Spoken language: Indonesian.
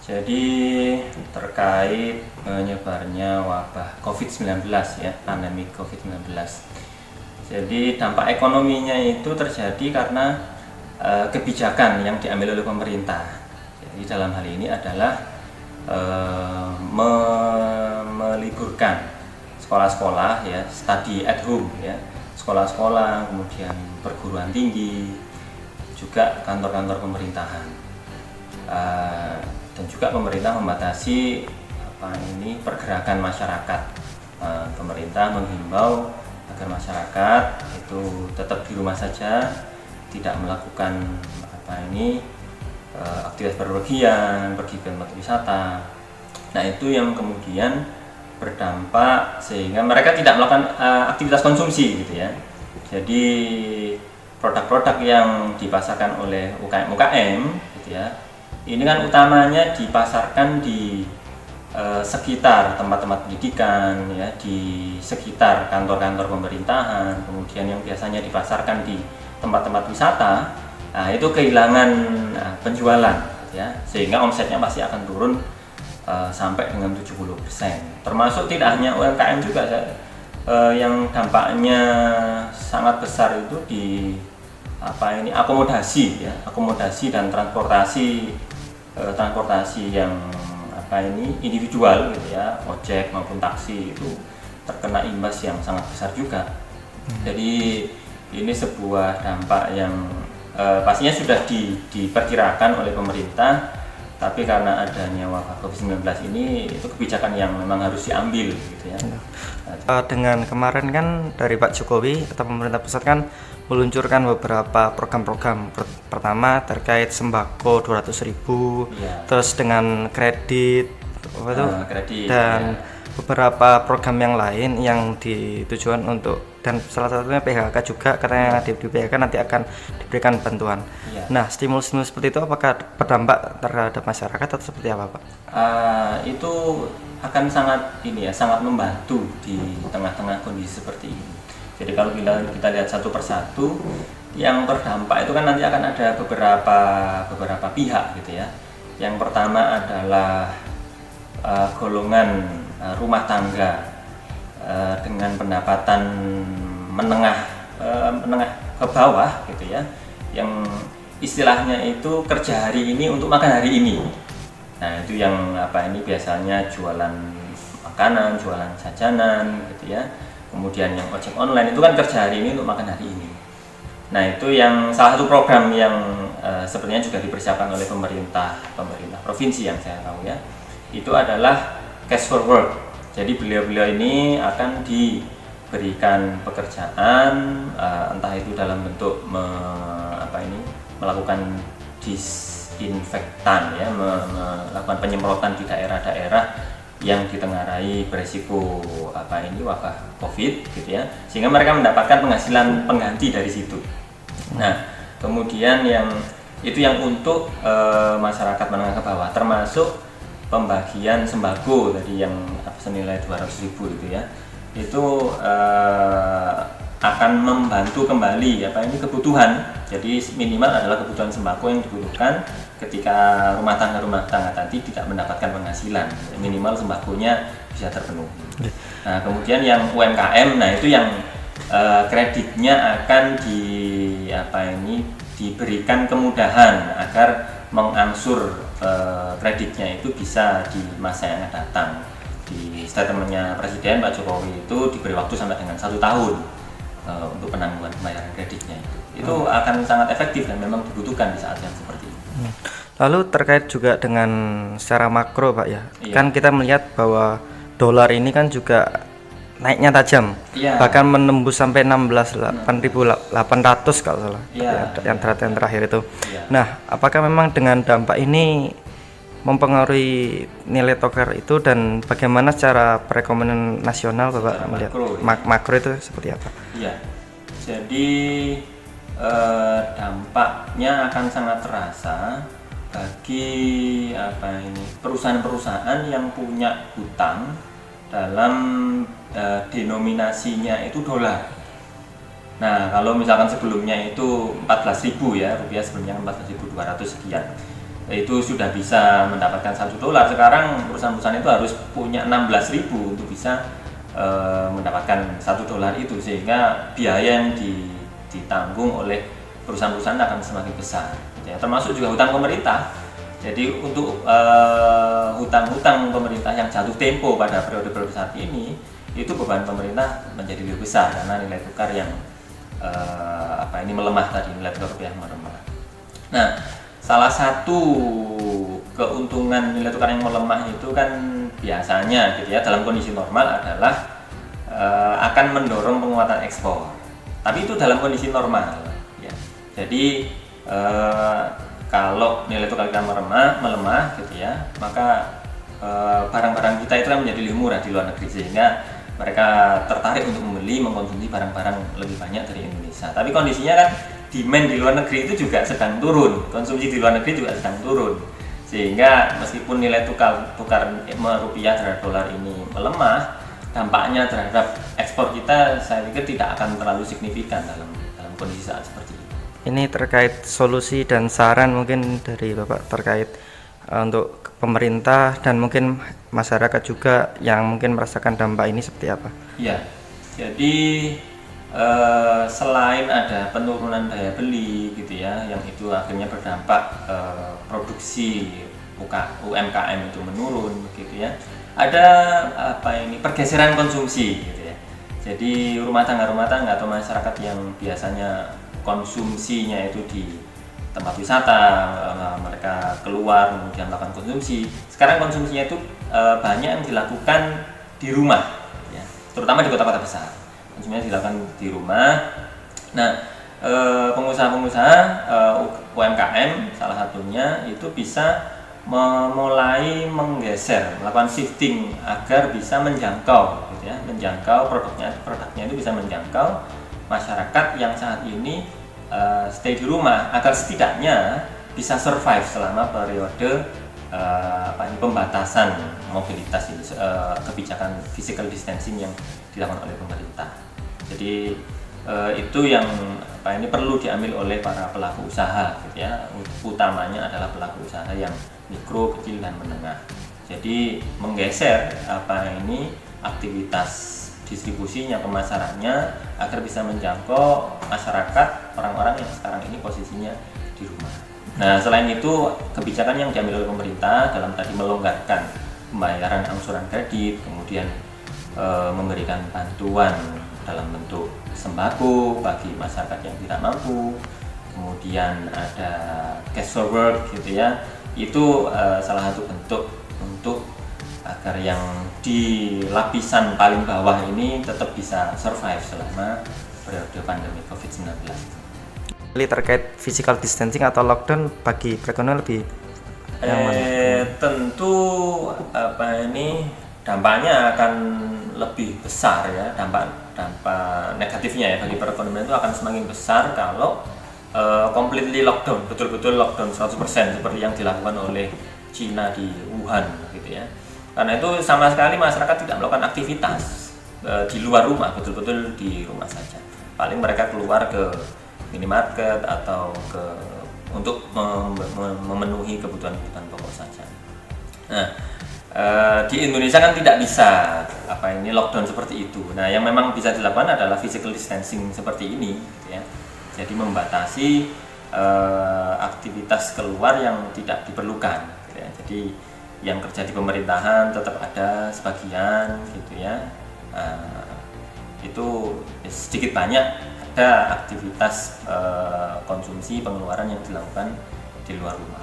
Jadi terkait menyebarnya wabah COVID-19 ya, pandemi COVID-19. Jadi dampak ekonominya itu terjadi karena kebijakan yang diambil oleh pemerintah. Jadi dalam hal ini adalah meliburkan sekolah-sekolah ya, study at home ya, sekolah-sekolah, kemudian perguruan tinggi, juga kantor-kantor pemerintahan. Dan juga pemerintah membatasi pergerakan masyarakat. Pemerintah menghimbau agar masyarakat itu tetap di rumah saja, tidak melakukan aktivitas berpergian, pergi ke tempat wisata. Nah, itu yang kemudian berdampak sehingga mereka tidak melakukan aktivitas konsumsi gitu ya. Jadi produk-produk yang dipasarkan oleh UKM gitu ya, ini kan utamanya dipasarkan di sekitar tempat-tempat pendidikan ya, di sekitar kantor-kantor pemerintahan, kemudian yang biasanya dipasarkan di tempat-tempat wisata. Nah, itu kehilangan penjualan ya, sehingga omsetnya pasti akan turun sampai dengan 70%. Termasuk tidak hanya UMKM juga yang dampaknya sangat besar itu di akomodasi ya, akomodasi dan transportasi yang individual gitu ya, ojek maupun taksi itu terkena imbas yang sangat besar juga. Jadi ini sebuah dampak yang pastinya sudah diperkirakan oleh pemerintah, tapi karena adanya wabah COVID-19 ini itu kebijakan yang memang harus diambil gitu ya. Dengan kemarin kan dari Pak Jokowi atau pemerintah pusat kan meluncurkan beberapa program-program. Pertama terkait sembako 200.000, ya. Terus dengan kredit, dan beberapa program yang lain yang ditujuan untuk, dan salah satunya PHK juga, katanya di PHK nanti akan diberikan bantuan. Ya. Nah, stimulus-stimulus seperti itu apakah berdampak terhadap masyarakat atau seperti apa, Pak? Itu akan sangat membantu di tengah-tengah kondisi seperti ini. Jadi kalau kita lihat satu persatu yang terdampak itu kan nanti akan ada beberapa pihak gitu ya. Yang pertama adalah golongan rumah tangga dengan pendapatan menengah ke bawah gitu ya, yang istilahnya itu kerja hari ini untuk makan hari ini. Nah, itu yang biasanya jualan makanan, jualan jajanan gitu ya. Kemudian yang ojek online itu kan kerja hari ini untuk makan hari ini. Nah, itu yang salah satu program yang sebenarnya juga dipersiapkan oleh pemerintah provinsi yang saya tahu ya. Itu adalah cash for work. Jadi beliau-beliau ini akan diberikan pekerjaan, entah itu dalam bentuk melakukan disinfektan ya, melakukan penyemprotan di daerah-daerah yang ditengarai beresiko wabah COVID gitu ya, sehingga mereka mendapatkan penghasilan pengganti dari situ. Nah, kemudian yang untuk masyarakat menengah ke bawah, termasuk pembagian sembako tadi yang senilai 200.000 itu ya, itu akan membantu kembali kebutuhan. Jadi minimal adalah kebutuhan sembako yang dibutuhkan ketika rumah tangga tadi tidak mendapatkan penghasilan, minimal sembakonya bisa terpenuhi. Nah, kemudian yang UMKM, nah itu yang kreditnya akan diberikan kemudahan agar mengangsur kreditnya itu bisa di masa yang akan datang. Di statementnya Presiden Pak Jokowi itu diberi waktu sampai dengan 1 tahun untuk penangguhan pembayaran kreditnya itu akan sangat efektif dan memang dibutuhkan di saat yang seperti ini. Lalu terkait juga dengan secara makro, Pak ya, iya. Kan kita melihat bahwa dolar ini kan juga naiknya tajam, iya. Bahkan menembus sampai 16.800 kalau salah, iya. Yang terakhir itu. Iya. Nah, apakah memang dengan dampak ini mempengaruhi nilai tukar itu, dan bagaimana secara perekonomian nasional Bapak melihat makro itu seperti apa? Iya, jadi dampaknya akan sangat terasa bagi perusahaan-perusahaan yang punya hutang dalam denominasinya itu dolar. Nah, kalau misalkan sebelumnya itu 14.000 ya, rupiah sebelumnya 14.200 sekian. itu sudah bisa mendapatkan $1. Sekarang perusahaan-perusahaan itu harus punya 16.000 untuk bisa mendapatkan $1 itu, sehingga biaya yang ditanggung oleh perusahaan-perusahaan akan semakin besar ya, termasuk juga hutang pemerintah. Jadi untuk hutang-hutang pemerintah yang jatuh tempo pada periode saat ini, itu beban pemerintah menjadi lebih besar karena nilai tukar yang melemah tadi, nilai tukar rupiah melemah. Nah, salah satu keuntungan nilai tukar yang melemah itu kan biasanya gitu ya, dalam kondisi normal adalah akan mendorong penguatan ekspor. Tapi itu dalam kondisi normal ya. Jadi kalau nilai tukar kita melemah gitu ya, maka barang-barang kita itu kan menjadi lebih murah di luar negeri, sehingga mereka tertarik untuk membeli, mengkonsumsi barang-barang lebih banyak dari Indonesia. Tapi kondisinya kan demand di luar negeri itu juga sedang turun, konsumsi di luar negeri juga sedang turun, sehingga meskipun nilai tukar rupiah terhadap dolar ini melemah, dampaknya terhadap ekspor kita saya pikir tidak akan terlalu signifikan dalam kondisi saat seperti ini. Ini terkait solusi dan saran mungkin dari Bapak terkait untuk pemerintah dan mungkin masyarakat juga yang mungkin merasakan dampak ini seperti apa? Ya, jadi selain ada penurunan daya beli gitu ya, yang itu akhirnya berdampak produksi UMKM itu menurun gitu ya, ada pergeseran konsumsi gitu ya. Jadi rumah tangga atau masyarakat yang biasanya konsumsinya itu di tempat wisata, mereka keluar kemudian melakukan konsumsi, sekarang konsumsinya itu banyak yang dilakukan di rumah ya, terutama di kota-kota besar. Konsumsinya dilakukan di rumah. Nah, pengusaha-pengusaha UMKM salah satunya itu bisa mulai menggeser, melakukan shifting agar bisa menjangkau gitu ya, menjangkau produknya itu bisa menjangkau masyarakat yang saat ini stay di rumah, agar setidaknya bisa survive selama periode pembatasan mobilitas ini, kebijakan physical distancing yang dilakukan oleh pemerintah. Jadi itu yang perlu diambil oleh para pelaku usaha gitu ya, utamanya adalah pelaku usaha yang mikro, kecil dan menengah. Jadi menggeser aktivitas distribusinya, pemasarannya agar bisa menjangkau masyarakat, orang-orang yang sekarang ini posisinya di rumah. Nah, selain itu kebijakan yang diambil oleh pemerintah dalam tadi melonggarkan pembayaran angsuran kredit, kemudian memberikan bantuan dalam bentuk sembako bagi masyarakat yang tidak mampu, kemudian ada cash forward gitu ya, itu salah satu bentuk untuk agar yang di lapisan paling bawah ini tetap bisa survive selama periode pandemi COVID-19. Terkait physical distancing atau lockdown bagi perekonomian lebih yang mana? Tentu dampaknya akan lebih besar ya, dampak negatifnya ya bagi perekonomian itu akan semakin besar kalau completely lockdown, betul-betul lockdown 100% seperti yang dilakukan oleh Cina di Wuhan gitu ya. Karena itu sama sekali masyarakat tidak melakukan aktivitas di luar rumah, betul-betul di rumah saja. Paling mereka keluar ke minimarket atau untuk memenuhi kebutuhan pokok saja. Nah, di Indonesia kan tidak bisa lockdown seperti itu. Nah, yang memang bisa dilakukan adalah physical distancing seperti ini, gitu ya. Jadi membatasi aktivitas keluar yang tidak diperlukan. Gitu ya. Jadi yang kerja di pemerintahan tetap ada sebagian, gitu ya. Itu sedikit banyak ada aktivitas konsumsi pengeluaran yang dilakukan di luar rumah.